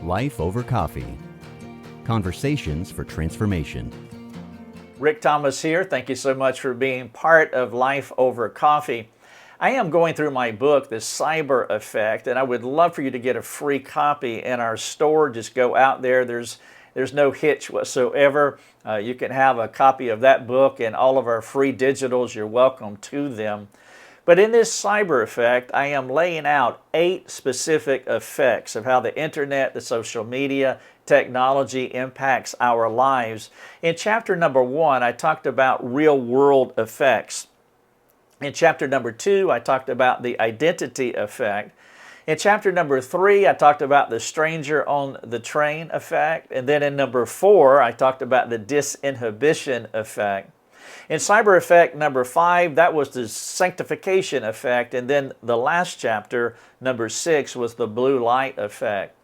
Life Over Coffee. Conversations for transformation. Rick Thomas here. Thank you so much for being part of Life Over Coffee. I am going through my book, The Cyber Effect, and I would love for you to get a free copy in our store. Just go out there. There's no hitch whatsoever. You can have a copy of that book and all of our free digitals. You're welcome to them. But in this cyber effect, I am laying out 8 specific effects of how the internet, the social media, technology impacts our lives. In chapter number 1, I talked about real world effects. In chapter number 2, I talked about the identity effect. In chapter number 3, I talked about the stranger on the train effect. And then in number 4, I talked about the disinhibition effect. In cyber effect number 5, that was the sanctification effect. And then the last chapter, number 6, was the blue light effect.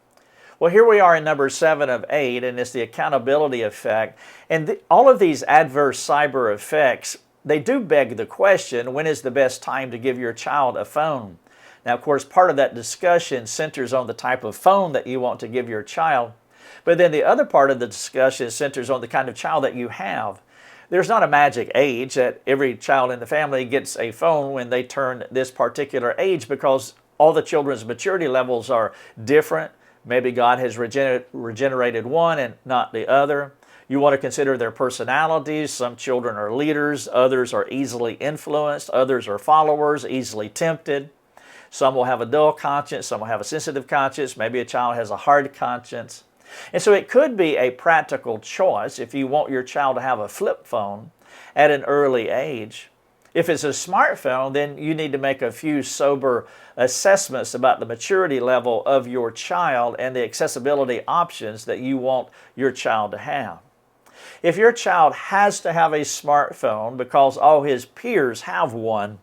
Well, here we are in number 7 of 8, and it's the accountability effect. And all of these adverse cyber effects, they do beg the question, when is the best time to give your child a phone? Now, of course, part of that discussion centers on the type of phone that you want to give your child. But then the other part of the discussion centers on the kind of child that you have. There's not a magic age that every child in the family gets a phone when they turn this particular age, because all the children's maturity levels are different. Maybe God has regenerated one and not the other. You want to consider their personalities. Some children are leaders, others are easily influenced, others are followers, easily tempted. Some will have a dull conscience, some will have a sensitive conscience, maybe a child has a hard conscience. And so it could be a practical choice if you want your child to have a flip phone at an early age. If it's a smartphone, then you need to make a few sober assessments about the maturity level of your child and the accessibility options that you want your child to have. If your child has to have a smartphone because all his peers have one,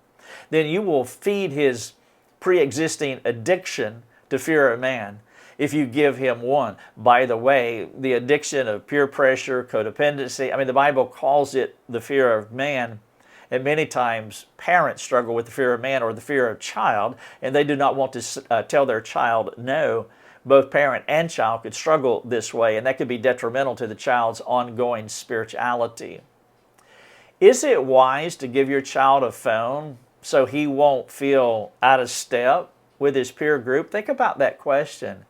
then you will feed his pre-existing addiction to fear of man if you give him one. By the way, the addiction of peer pressure, codependency, the Bible calls it the fear of man. And many times parents struggle with the fear of man or the fear of child, and they do not want to tell their child no. Both parent and child could struggle this way, and that could be detrimental to the child's ongoing spirituality. Is it wise to give your child a phone so he won't feel out of step with his peer group? Think about that question.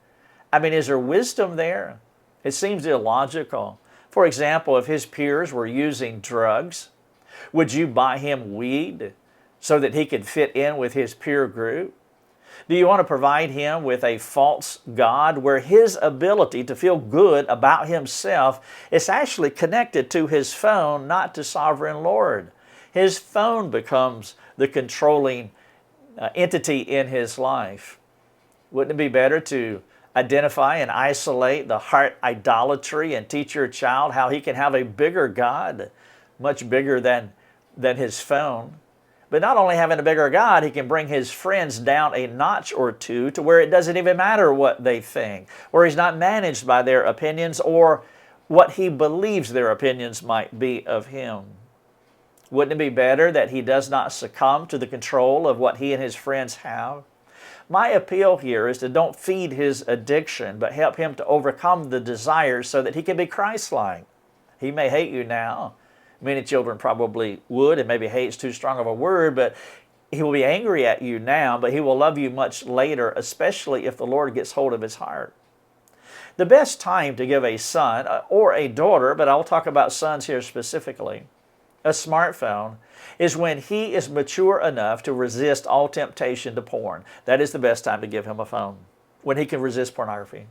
Is there wisdom there? It seems illogical. For example, if his peers were using drugs, would you buy him weed so that he could fit in with his peer group? Do you want to provide him with a false god where his ability to feel good about himself is actually connected to his phone, not to Sovereign Lord? His phone becomes the controlling entity in his life. Wouldn't it be better to identify and isolate the heart idolatry and teach your child how he can have a bigger God, much bigger than his phone? But not only having a bigger God, he can bring his friends down a notch or two to where it doesn't even matter what they think, or he's not managed by their opinions or what he believes their opinions might be of him. Wouldn't it be better that he does not succumb to the control of what he and his friends have? My appeal here is to don't feed his addiction, but help him to overcome the desires so that he can be Christ-like. He may hate you now. Many children probably would, and maybe hate's too strong of a word, but he will be angry at you now, but he will love you much later, especially if the Lord gets hold of his heart. The best time to give a son or a daughter, but I'll talk about sons here specifically, a smartphone, is when he is mature enough to resist all temptation to porn. That is the best time to give him a phone, when he can resist pornography.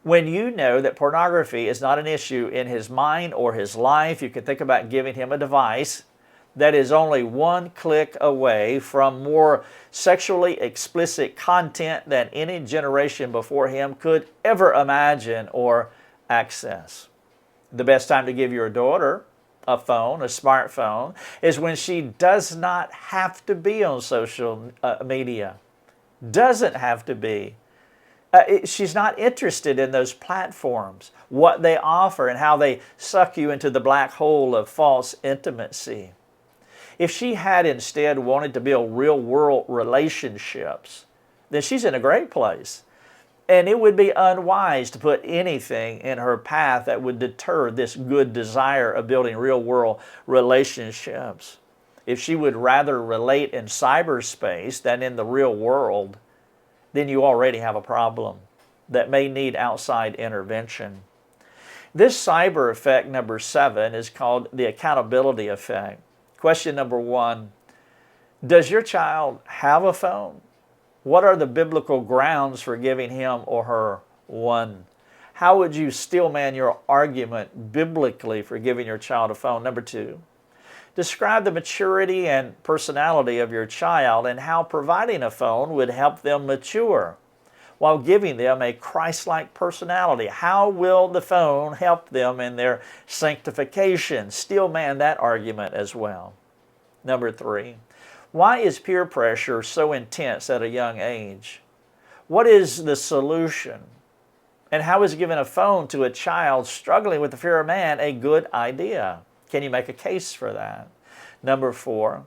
When you know that pornography is not an issue in his mind or his life, you can think about giving him a device that is only one click away from more sexually explicit content than any generation before him could ever imagine or access. The best time to give your daughter a phone, a smartphone, is when she does not have to be on social media. Doesn't have to be. She's not interested in those platforms, what they offer and how they suck you into the black hole of false intimacy. If she had instead wanted to build real world relationships, then she's in a great place. And it would be unwise to put anything in her path that would deter this good desire of building real world relationships. If she would rather relate in cyberspace than in the real world, then you already have a problem that may need outside intervention. This cyber effect, number 7, is called the accountability effect. Question number 1, does your child have a phone? What are the biblical grounds for giving him or her one? How would you steelman your argument biblically for giving your child a phone? Number 2, describe the maturity and personality of your child and how providing a phone would help them mature while giving them a Christ-like personality. How will the phone help them in their sanctification? Steelman that argument as well. Number 3, why is peer pressure so intense at a young age? What is the solution? And how is giving a phone to a child struggling with the fear of man a good idea? Can you make a case for that? Number 4,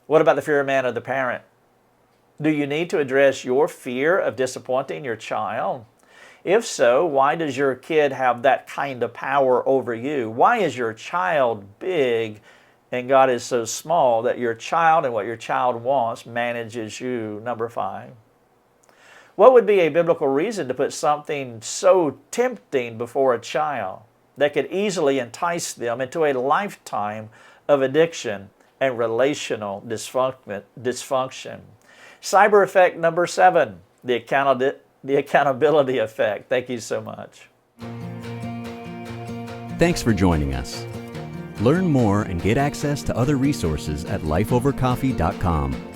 what about the fear of man of the parent? Do you need to address your fear of disappointing your child? If so, why does your kid have that kind of power over you? Why is your child big and God is so small that your child and what your child wants manages you? Number 5. What would be a biblical reason to put something so tempting before a child that could easily entice them into a lifetime of addiction and relational dysfunction? Cyber effect number 7, the accountability effect. Thank you so much. Thanks for joining us. Learn more and get access to other resources at lifeovercoffee.com.